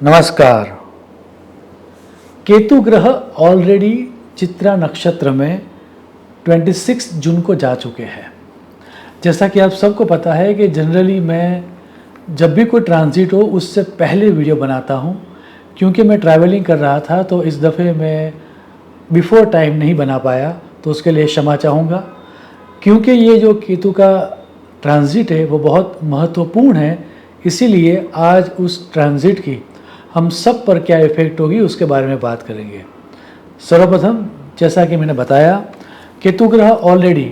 नमस्कार। केतु ग्रह ऑलरेडी चित्रा नक्षत्र में 26 जून को जा चुके हैं। जैसा कि आप सबको पता है कि जनरली मैं जब भी कोई ट्रांजिट हो उससे पहले वीडियो बनाता हूं, क्योंकि मैं ट्रैवलिंग कर रहा था तो इस दफ़े मैं बिफोर टाइम नहीं बना पाया, तो उसके लिए क्षमा चाहूँगा। क्योंकि ये जो केतु का ट्रांजिट है वो बहुत महत्वपूर्ण है, इसीलिए आज उस ट्रांजिट की हम सब पर क्या इफ़ेक्ट होगी उसके बारे में बात करेंगे। सर्वप्रथम, जैसा कि मैंने बताया, केतु ग्रह ऑलरेडी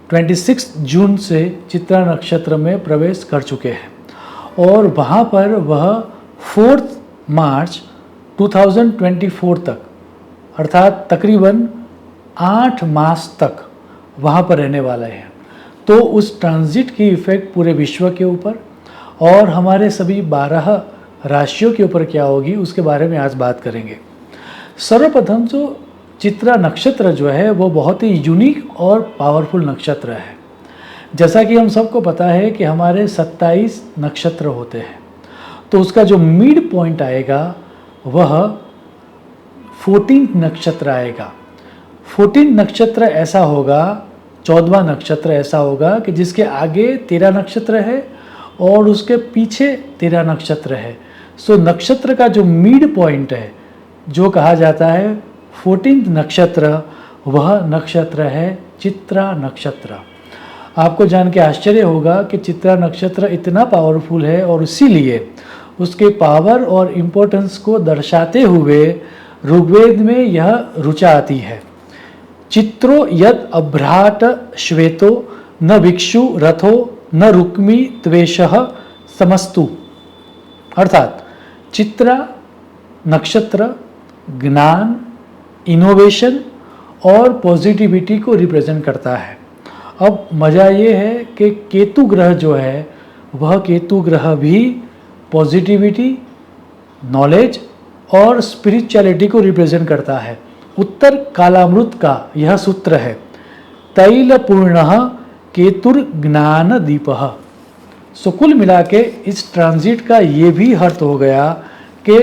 26 जून से चित्रा नक्षत्र में प्रवेश कर चुके हैं और वहाँ पर वह 4 मार्च 2024 तक, अर्थात तकरीबन 8 मास तक वहाँ पर रहने वाले हैं। तो उस ट्रांजिट की इफ़ेक्ट पूरे विश्व के ऊपर और हमारे सभी 12 राशियों के ऊपर क्या होगी उसके बारे में आज बात करेंगे। सर्वप्रथम जो चित्रा नक्षत्र जो है वो बहुत ही यूनिक और पावरफुल नक्षत्र है। जैसा कि हम सबको पता है कि हमारे 27 नक्षत्र होते हैं, तो उसका जो मिड पॉइंट आएगा वह 14 नक्षत्र आएगा। 14 नक्षत्र ऐसा होगा, 14वां नक्षत्र ऐसा होगा कि जिसके आगे 13 नक्षत्र है और उसके पीछे 13 नक्षत्र है। सो नक्षत्र का जो मिड पॉइंट है, जो कहा जाता है 14 नक्षत्र, वह नक्षत्र है चित्रा नक्षत्र। आपको जान के आश्चर्य होगा कि चित्रा नक्षत्र इतना पावरफुल है और इसीलिए उसके पावर और इम्पोर्टेंस को दर्शाते हुए ऋग्वेद में यह ऋचा आती है। चित्रो यद अभ्राट श्वेतो न भिक्षु रथो न रुक्मी त्वेषः समस्तु, अर्थात चित्रा नक्षत्र ज्ञान, इनोवेशन और पॉजिटिविटी को रिप्रेजेंट करता है। अब मज़ा ये है कि केतु ग्रह जो है वह केतु ग्रह भी पॉजिटिविटी, नॉलेज और स्पिरिचुअलिटी को रिप्रेजेंट करता है। उत्तर कालामृत का यह सूत्र है, तैलपूर्णः केतुर्ज्ञान दीपः। सो कुल मिला के इस ट्रांजिट का ये भी अर्थ हो गया कि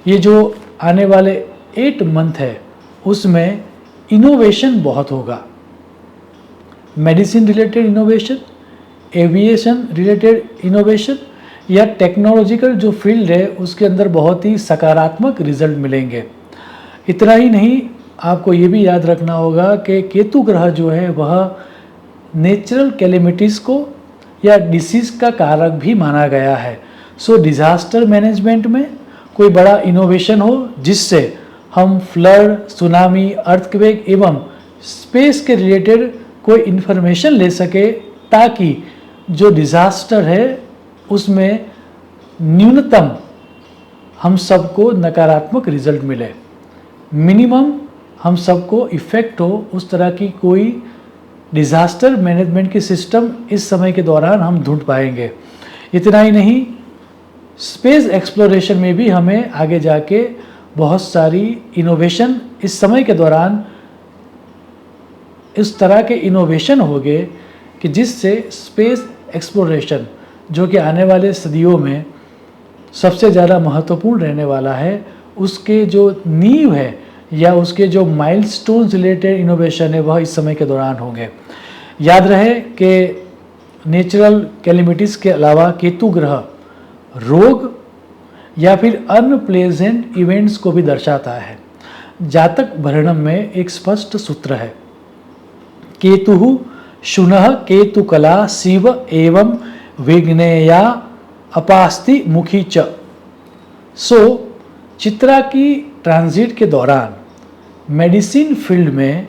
ये जो आने वाले 8 मंथ है उसमें इनोवेशन बहुत होगा। Medicine related innovation, aviation related innovation या टेक्नोलॉजिकल जो फील्ड है उसके अंदर बहुत ही सकारात्मक रिजल्ट मिलेंगे। इतना ही नहीं, आपको ये भी याद रखना होगा कि केतु ग्रह जो है वह नेचुरल कैलेमिटीज़ को या डिसीज़ का कारक भी माना गया है। सो डिज़ास्टर मैनेजमेंट में कोई बड़ा इनोवेशन हो जिससे हम फ्लड, सुनामी, अर्थक्वेक एवं स्पेस के रिलेटेड कोई इन्फॉर्मेशन ले सके, ताकि जो डिज़ास्टर है उसमें न्यूनतम हम सबको नकारात्मक रिजल्ट मिले, मिनिमम हम सबको इफ़ेक्ट हो, उस तरह की कोई डिज़ास्टर मैनेजमेंट की सिस्टम इस समय के दौरान हम ढूंढ पाएंगे। इतना ही नहीं, स्पेस एक्सप्लोरेशन में भी हमें आगे जाके बहुत सारी इनोवेशन इस समय के दौरान इस तरह के इनोवेशन होंगे कि जिससे स्पेस एक्सप्लोरेशन, जो कि आने वाले सदियों में सबसे ज़्यादा महत्वपूर्ण रहने वाला है, उसके जो नींव है या उसके जो माइलस्टोन्स रिलेटेड इनोवेशन है वह इस समय के दौरान होंगे। याद रहे कि नेचुरल कैलेमिटीज़ के अलावा केतु ग्रह रोग या फिर अनप्लेजेंट इवेंट्स को भी दर्शाता है। जातक भरणम में एक स्पष्ट सूत्र है, केतु शुनः केतु कला शिव एवं विघ्नेया अपास्ति मुखी च। सो चित्रा की ट्रांजिट के दौरान मेडिसिन फील्ड में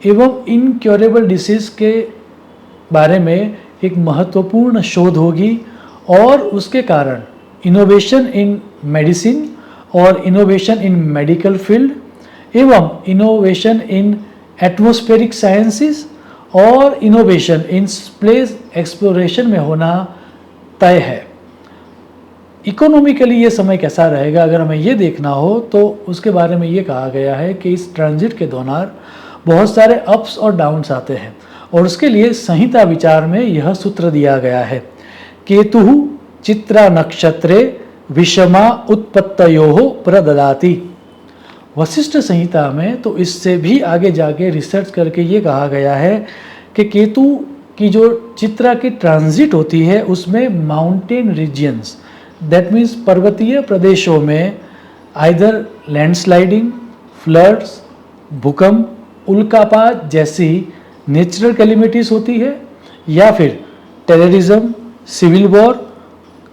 एवं इनक्योरेबल डिसीज़ के बारे में एक महत्वपूर्ण शोध होगी और उसके कारण इनोवेशन इन मेडिसिन और इनोवेशन इन मेडिकल फील्ड एवं इनोवेशन इन एटमॉस्फेरिक साइंसेस और इनोवेशन इन स्पेस एक्सप्लोरेशन में होना तय है। इकोनॉमिकली ये समय कैसा रहेगा अगर हमें ये देखना हो तो उसके बारे में ये कहा गया है कि इस ट्रांजिट के दौरान बहुत सारे अप्स और डाउन्स आते हैं और उसके लिए संहिता विचार में यह सूत्र दिया गया है, केतु चित्रा नक्षत्रे विषमा उत्पत्तयोः प्रददाति। वशिष्ठ संहिता में तो इससे भी आगे जाके रिसर्च करके ये कहा गया है कि केतु की जो चित्रा की ट्रांजिट होती है उसमें माउंटेन रीजियंस, दैट मीन्स पर्वतीय प्रदेशों में आइदर लैंडस्लाइडिंग, फ्लड्स, भूकंप, उल्कापात जैसी नेचुरल कैलिमिटीज होती है, या फिर टेररिज्म, सिविल वॉर,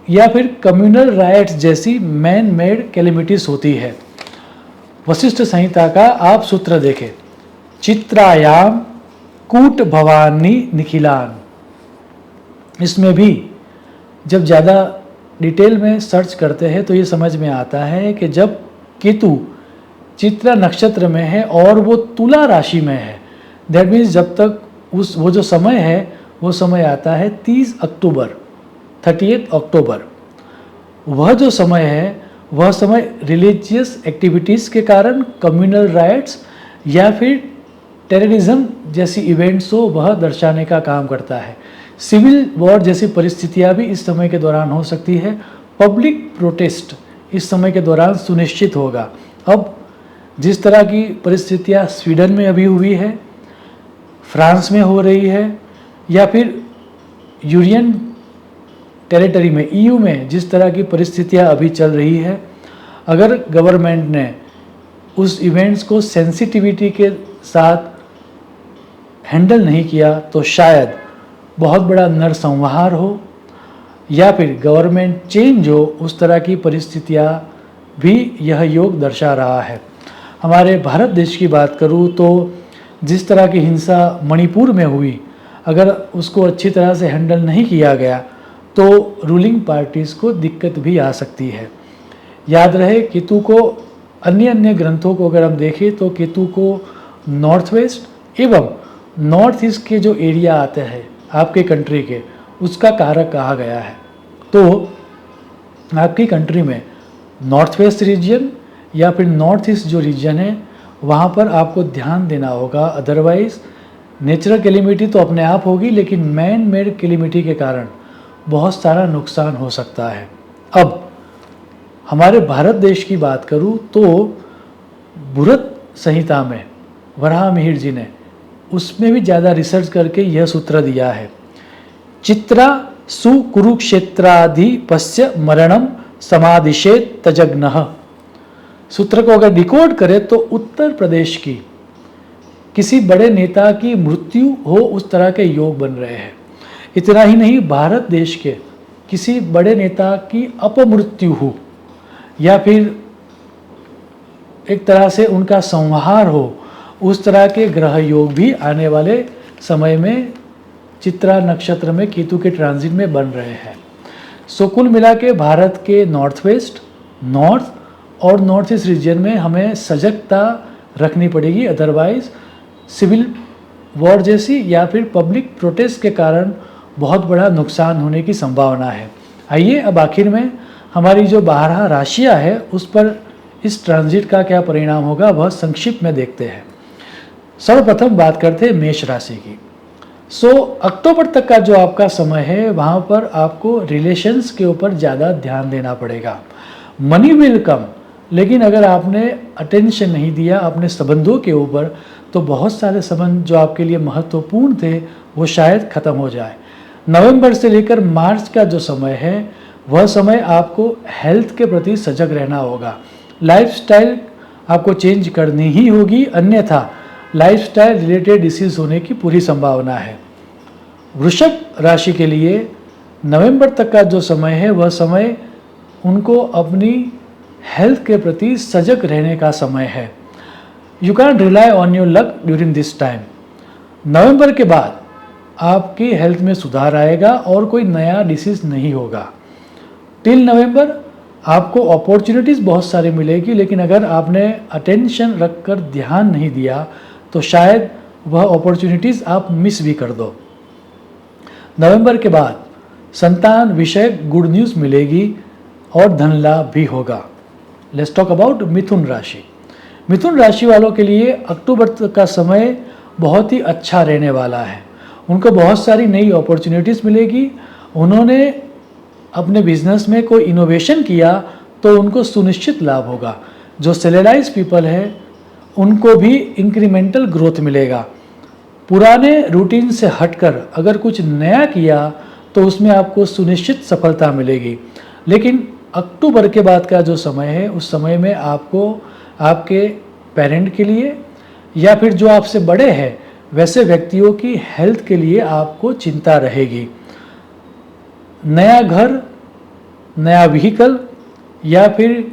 या फिर कम्युनल राइट्स जैसी मैन मेड कैलिमिटीज होती है। वशिष्ठ संहिता का आप सूत्र देखें, चित्रायाम कूट भवानी निखिलान। इसमें भी जब ज़्यादा डिटेल में सर्च करते हैं तो ये समझ में आता है कि जब केतु चित्रा नक्षत्र में है और वो तुला राशि में है, दैट मीन्स जब तक वो जो समय है वो समय आता है 30 अक्टूबर, 30 अक्टूबर। वह जो समय है वह समय रिलीजियस एक्टिविटीज़ के कारण, कम्युनल राइट्स या फिर टेररिज्म जैसी इवेंट्स हो वह दर्शाने का काम करता है। सिविल वॉर जैसी परिस्थितियां भी इस समय के दौरान हो सकती है। पब्लिक प्रोटेस्ट इस समय के दौरान सुनिश्चित होगा। अब जिस तरह की परिस्थितियां स्वीडन में अभी हुई है, फ्रांस में हो रही है, या फिर यूरोपियन टेरिटरी में, ईयू में जिस तरह की परिस्थितियां अभी चल रही है, अगर गवर्नमेंट ने उस इवेंट्स को सेंसिटिविटी के साथ हैंडल नहीं किया तो शायद बहुत बड़ा नरसंहार हो या फिर गवर्नमेंट चेंज हो, उस तरह की परिस्थितियां भी यह योग दर्शा रहा है। हमारे भारत देश की बात करूं तो जिस तरह की हिंसा मणिपुर में हुई, अगर उसको अच्छी तरह से हैंडल नहीं किया गया तो रूलिंग पार्टीज़ को दिक्कत भी आ सकती है। याद रहे, केतु को अन्य ग्रंथों को अगर हम देखें तो केतु को नॉर्थ वेस्ट एवं नॉर्थ ईस्ट के जो एरिया आते हैं आपके कंट्री के, उसका कारक कहा गया है। तो आपकी कंट्री में नॉर्थ वेस्ट रीजन या फिर नॉर्थ ईस्ट जो रीजन है वहाँ पर आपको ध्यान देना होगा। अदरवाइज नेचुरल कैलिमिटी तो अपने आप होगी, लेकिन मैन मेड कैलिमिटी के कारण बहुत सारा नुकसान हो सकता है। अब हमारे भारत देश की बात करूं तो बृहत संहिता में वराह मिहिर जी ने उसमें भी ज़्यादा रिसर्च करके यह सूत्र दिया है, चित्रा सुकुरुक्षेत्राधिपस्य मरणम समादिशेत तजग्नः। सूत्र को अगर डिकोड करें तो उत्तर प्रदेश की किसी बड़े नेता की मृत्यु हो उस तरह के योग बन रहे हैं। इतना ही नहीं, भारत देश के किसी बड़े नेता की अपमृत्यु हो या फिर एक तरह से उनका संहार हो, उस तरह के ग्रह योग भी आने वाले समय में चित्रा नक्षत्र में केतु के ट्रांजिट में बन रहे हैं। सो कुल मिला के भारत के नॉर्थ वेस्ट, नॉर्थ और नॉर्थ ईस्ट रीजन में हमें सजगता रखनी पड़ेगी। अदरवाइज सिविल वॉर जैसी या फिर पब्लिक प्रोटेस्ट के कारण बहुत बड़ा नुकसान होने की संभावना है। आइए अब आखिर में हमारी जो 12 राशियां है उस पर इस ट्रांजिट का क्या परिणाम होगा वह संक्षिप्त में देखते हैं। सर्वप्रथम बात करते हैं मेष राशि की। अक्टूबर तक का जो आपका समय है वहाँ पर आपको रिलेशंस के ऊपर ज़्यादा ध्यान देना पड़ेगा। मनी विल कम, लेकिन अगर आपने अटेंशन नहीं दिया अपने संबंधों के ऊपर तो बहुत सारे संबंध जो आपके लिए महत्वपूर्ण थे वो शायद ख़त्म हो जाए। नवंबर से लेकर मार्च का जो समय है वह समय आपको हेल्थ के प्रति सजग रहना होगा। लाइफस्टाइल आपको चेंज करनी ही होगी, अन्यथा लाइफस्टाइल रिलेटेड डिसीज होने की पूरी संभावना है। वृषभ राशि के लिए नवंबर तक का जो समय है वह समय उनको अपनी हेल्थ के प्रति सजग रहने का समय है। You can rely on your luck during this time. नवंबर के बाद आपकी हेल्थ में सुधार आएगा और कोई नया डिसीज नहीं होगा। टिल नवंबर आपको अपॉर्चुनिटीज़ बहुत सारी मिलेगी, लेकिन अगर आपने अटेंशन रखकर ध्यान नहीं दिया तो शायद वह अपॉर्चुनिटीज़ आप मिस भी कर दो। नवंबर के बाद संतान विषय गुड न्यूज़ मिलेगी और धन लाभ भी होगा। लेट्स टॉक अबाउट मिथुन राशि। मिथुन राशि वालों के लिए अक्टूबर तक का समय बहुत ही अच्छा रहने वाला है। उनको बहुत सारी नई अपॉर्चुनिटीज़ मिलेगी। उन्होंने अपने बिजनेस में कोई इनोवेशन किया तो उनको सुनिश्चित लाभ होगा। जो सैलराइज पीपल है उनको भी इंक्रीमेंटल ग्रोथ मिलेगा। पुराने रूटीन से हटकर अगर कुछ नया किया तो उसमें आपको सुनिश्चित सफलता मिलेगी। लेकिन अक्टूबर के बाद का जो समय है उस समय में आपको आपके पेरेंट के लिए या फिर जो आपसे बड़े हैं वैसे व्यक्तियों की हेल्थ के लिए आपको चिंता रहेगी। नया घर, नया व्हीकल या फिर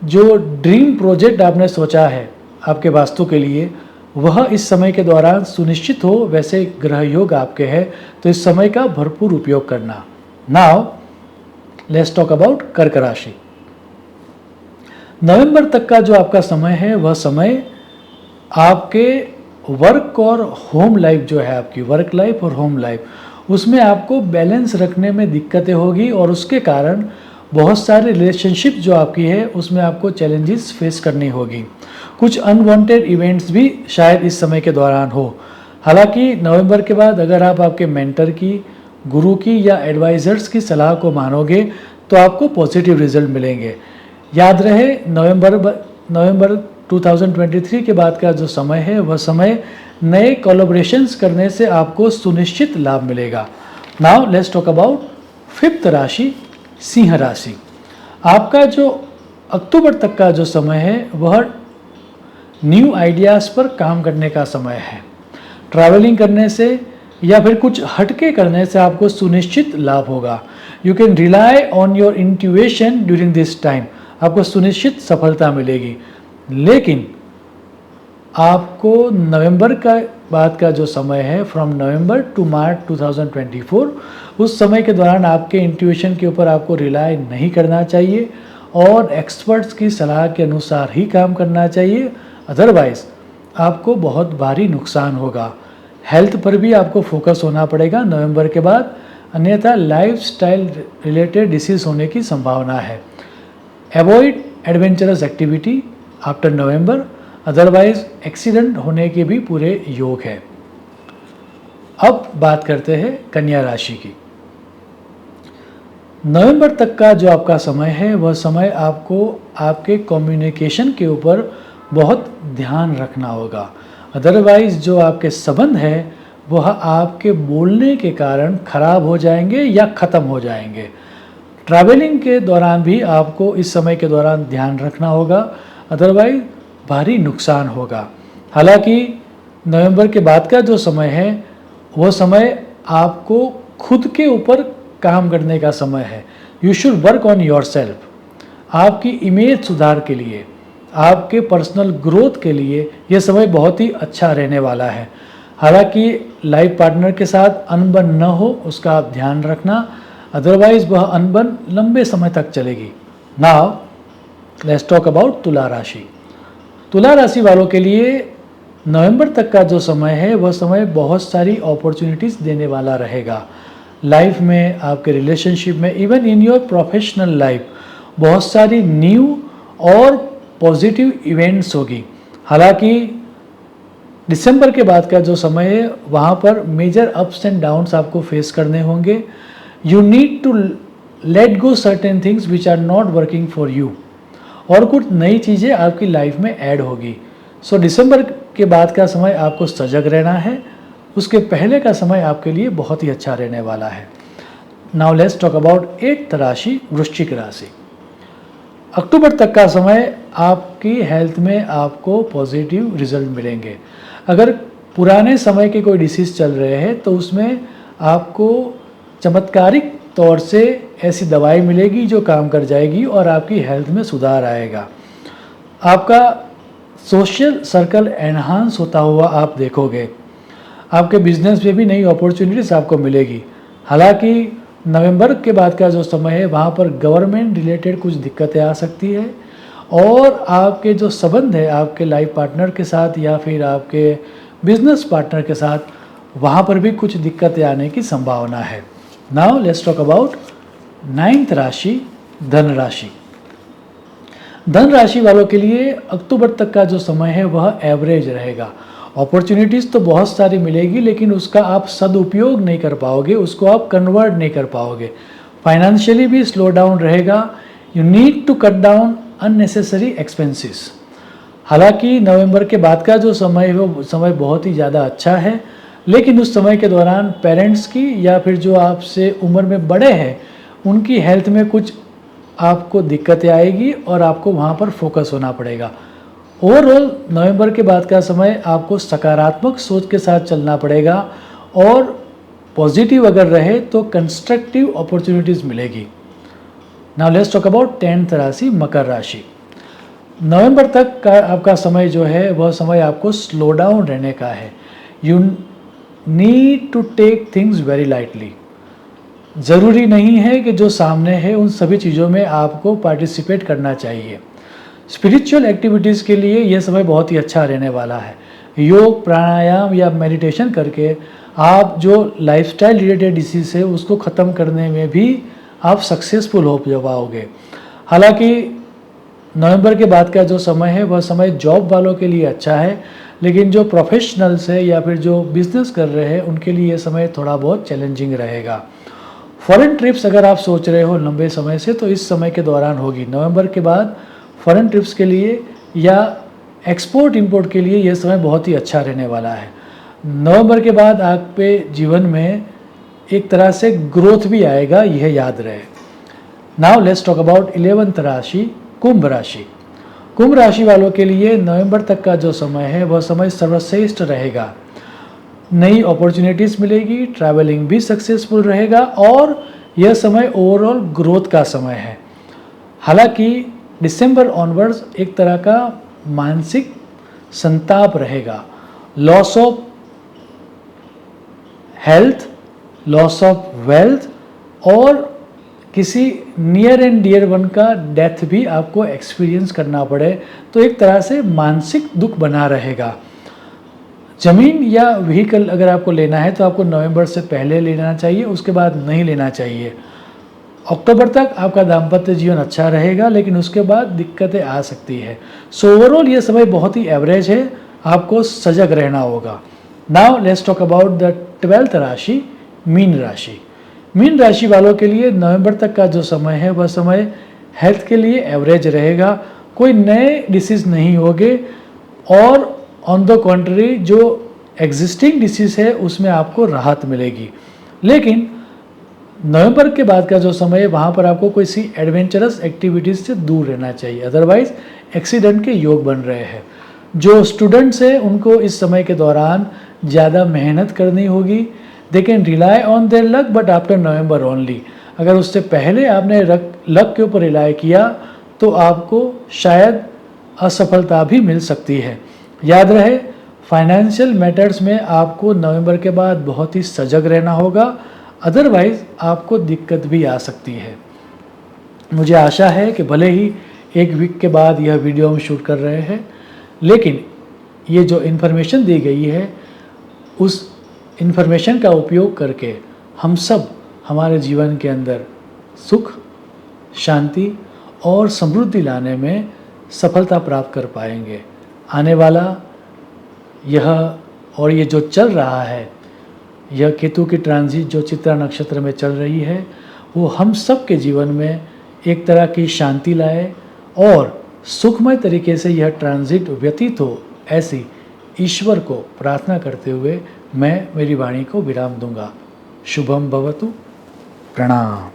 जो ड्रीम प्रोजेक्ट आपने सोचा है आपके वास्तु के लिए वह इस समय के दौरान सुनिश्चित हो वैसे ग्रह योग आपके हैं, तो इस समय का भरपूर उपयोग करना। नाउ लेट्स टॉक अबाउट कर्क राशि। नवंबर तक का जो आपका समय है वह समय आपके वर्क और होम लाइफ जो है, आपकी वर्क लाइफ और होम लाइफ उसमें आपको बैलेंस रखने में दिक्कतें होगी और उसके कारण बहुत सारे रिलेशनशिप जो आपकी है उसमें आपको चैलेंजेस फेस करनी होगी। कुछ अनवांटेड इवेंट्स भी शायद इस समय के दौरान हो। हालांकि नवंबर के बाद अगर आप आपके मेंटर की, गुरु की या एडवाइजर्स की सलाह को मानोगे तो आपको पॉजिटिव रिजल्ट मिलेंगे। याद रहे नवंबर 2023 के बाद का जो समय है वह समय नए कोलैबोरेशंस करने से आपको सुनिश्चित लाभ मिलेगा। Now let's talk about fifth राशि, सिंह राशि। आपका जो अक्टूबर तक का जो समय है वह न्यू आइडियाज़ पर काम करने का समय है। ट्रैवलिंग करने से या फिर कुछ हटके करने से आपको सुनिश्चित लाभ होगा। You can rely on your intuition during this time, आपको सुनिश्चित सफलता मिलेगी। लेकिन आपको नवंबर का बाद का जो समय है फ्रॉम नवंबर टू मार्च 2024 उस समय के दौरान आपके इंट्यूशन के ऊपर आपको रिलाई नहीं करना चाहिए और एक्सपर्ट्स की सलाह के अनुसार ही काम करना चाहिए, अदरवाइज आपको बहुत भारी नुकसान होगा। हेल्थ पर भी आपको फोकस होना पड़ेगा नवंबर के बाद, अन्यथा लाइफस्टाइल रिलेटेड डिसीज होने की संभावना है। अवॉइड एडवेंचरस एक्टिविटी आफ्टर नवंबर, अदरवाइज एक्सीडेंट होने के भी पूरे योग है। अब बात करते हैं कन्या राशि की। नवंबर तक का जो आपका समय है वह समय आपको आपके कम्युनिकेशन के ऊपर बहुत ध्यान रखना होगा, अदरवाइज जो आपके संबंध है वह आपके बोलने के कारण खराब हो जाएंगे या ख़त्म हो जाएंगे। ट्रैवलिंग के दौरान भी आपको इस समय के दौरान ध्यान रखना होगा, अदरवाइज भारी नुकसान होगा। हालांकि नवंबर के बाद का जो समय है वह समय आपको खुद के ऊपर काम करने का समय है। You should work on your self. आपकी इमेज सुधार के लिए, आपके पर्सनल ग्रोथ के लिए यह समय बहुत ही अच्छा रहने वाला है। हालांकि लाइफ पार्टनर के साथ अनबन न हो उसका आप ध्यान रखना, अदरवाइज वह अनबन लंबे समय तक चलेगी। नाउ लेट्स टॉक अबाउट तुला राशि। तुला राशि वालों के लिए नवंबर तक का जो समय है वह समय बहुत सारी अपॉर्चुनिटीज़ देने वाला रहेगा। लाइफ में, आपके रिलेशनशिप में, even in your professional life बहुत सारी न्यू और पॉजिटिव इवेंट्स होगी। हालांकि दिसंबर के बाद का जो समय है वहाँ पर मेजर अप्स एंड डाउन्स आपको फेस करने होंगे। You need to let go certain things which are not working for you, और कुछ नई चीज़ें आपकी लाइफ में ऐड होगी। सो दिसंबर के बाद का समय आपको सजग रहना है, उसके पहले का समय आपके लिए बहुत ही अच्छा रहने वाला है। Now let's talk about eighth राशि, वृश्चिक राशि। अक्टूबर तक का समय आपकी हेल्थ में आपको पॉजिटिव रिजल्ट मिलेंगे। अगर पुराने समय के कोई डिसीज चल रहे हैं तो उसमें आपको चमत्कारिक तौर से ऐसी दवाई मिलेगी जो काम कर जाएगी और आपकी हेल्थ में सुधार आएगा। आपका सोशल सर्कल एनहांस होता हुआ आप देखोगे। आपके बिजनेस में भी नई अपॉर्चुनिटीज़ आपको मिलेगी। हालांकि नवंबर के बाद का जो समय है वहाँ पर गवर्नमेंट रिलेटेड कुछ दिक्कतें आ सकती है और आपके जो संबंध है आपके लाइफ पार्टनर के साथ या फिर आपके बिजनेस पार्टनर के साथ वहाँ पर भी कुछ दिक्कतें आने की संभावना है। Now let's talk about ninth राशि, धन राशि। धन राशि वालों के लिए अक्टूबर तक का जो समय है वह एवरेज रहेगा। अपॉर्चुनिटीज़ तो बहुत सारी मिलेगी लेकिन उसका आप सदुपयोग नहीं कर पाओगे, उसको आप कन्वर्ट नहीं कर पाओगे। फाइनेंशियली भी स्लो डाउन रहेगा। You need to cut down unnecessary expenses. हालांकि नवंबर के बाद का जो समय है वो समय बहुत ही ज़्यादा अच्छा है, लेकिन उस समय के दौरान पेरेंट्स की या फिर जो आपसे उम्र में बड़े हैं उनकी हेल्थ में कुछ आपको दिक्कतें आएगी और आपको वहाँ पर फोकस होना पड़ेगा। ओवरऑल नवंबर के बाद का समय आपको सकारात्मक सोच के साथ चलना पड़ेगा और पॉजिटिव अगर रहे तो कंस्ट्रक्टिव अपॉर्चुनिटीज़ मिलेगी। Now let's talk about 10th राशि मकर राशि। नवंबर तक का आपका समय जो है वह समय आपको स्लो डाउन रहने का है। You need to take things very lightly. ज़रूरी नहीं है कि जो सामने है उन सभी चीज़ों में आपको पार्टिसिपेट करना चाहिए। स्पिरिचुअल एक्टिविटीज़ के लिए यह समय बहुत ही अच्छा रहने वाला है। योग, प्राणायाम या मेडिटेशन करके आप जो लाइफस्टाइल रिलेटेड डिसीज़ है उसको ख़त्म करने में भी आप सक्सेसफुल हो पाओगे। हालांकि नवंबर के बाद का जो समय है वह समय जॉब वालों के लिए अच्छा है, लेकिन जो प्रोफेशनल्स है या फिर जो बिजनेस कर रहे हैं उनके लिए ये समय थोड़ा बहुत चैलेंजिंग रहेगा। फॉरेन ट्रिप्स अगर आप सोच रहे हो लंबे समय से तो इस समय के दौरान होगी। नवंबर के बाद फॉरेन ट्रिप्स के लिए या एक्सपोर्ट इंपोर्ट के लिए यह समय बहुत ही अच्छा रहने वाला है। नवंबर के बाद आप पे जीवन में एक तरह से ग्रोथ भी आएगा, यह याद रहे। Now let's talk about 11th राशि कुंभ राशि। कुंभ राशि वालों के लिए नवंबर तक का जो समय है वह समय सर्वश्रेष्ठ रहेगा। नई अपॉर्चुनिटीज़ मिलेगी, ट्रैवलिंग भी सक्सेसफुल रहेगा और यह समय ओवरऑल ग्रोथ का समय है। हालांकि दिसंबर ऑनवर्ड्स एक तरह का मानसिक संताप रहेगा। Loss of health, loss of wealth और किसी नियर एंड डियर वन का डेथ भी आपको एक्सपीरियंस करना पड़े तो एक तरह से मानसिक दुख बना रहेगा। ज़मीन या व्हीकल अगर आपको लेना है तो आपको नवंबर से पहले लेना चाहिए, उसके बाद नहीं लेना चाहिए। अक्टूबर तक आपका दाम्पत्य जीवन अच्छा रहेगा, लेकिन उसके बाद दिक्कतें आ सकती है। सो ओवरऑल ये समय बहुत ही एवरेज है, आपको सजग रहना होगा। Now let's talk about the 12th राशि मीन राशि। मीन राशि वालों के लिए नवंबर तक का जो समय है वह समय हेल्थ के लिए एवरेज रहेगा। कोई नए डिसीज़ नहीं होंगे और ऑन द कॉन्ट्री जो एग्जिस्टिंग डिसीज़ है उसमें आपको राहत मिलेगी। लेकिन नवंबर के बाद का जो समय है वहाँ पर आपको कोई सी एडवेंचरस एक्टिविटीज़ से दूर रहना चाहिए, अदरवाइज एक्सीडेंट के योग बन रहे हैं। जो स्टूडेंट्स हैं उनको इस समय के दौरान ज़्यादा मेहनत करनी होगी। They can rely on their luck but after November only. अगर उससे पहले आपने लक के ऊपर रिलाई किया तो आपको शायद असफलता भी मिल सकती है। याद रहे, फाइनेंशियल मैटर्स में आपको नवंबर के बाद बहुत ही सजग रहना होगा, अदरवाइज आपको दिक्कत भी आ सकती है। मुझे आशा है कि भले ही एक वीक के बाद यह वीडियो हम शूट कर रहे हैं, लेकिन ये जो इन्फॉर्मेशन दी गई है उस इन्फॉर्मेशन का उपयोग करके हम सब हमारे जीवन के अंदर सुख, शांति और समृद्धि लाने में सफलता प्राप्त कर पाएंगे। आने वाला यह और ये जो चल रहा है, यह केतु की ट्रांजिट जो चित्रा नक्षत्र में चल रही है वो हम सब के जीवन में एक तरह की शांति लाए और सुखमय तरीके से यह ट्रांजिट व्यतीत हो, ऐसी ईश्वर को प्रार्थना करते हुए मैं मेरी वाणी को विराम दूंगा। शुभम भवतु। प्रणाम।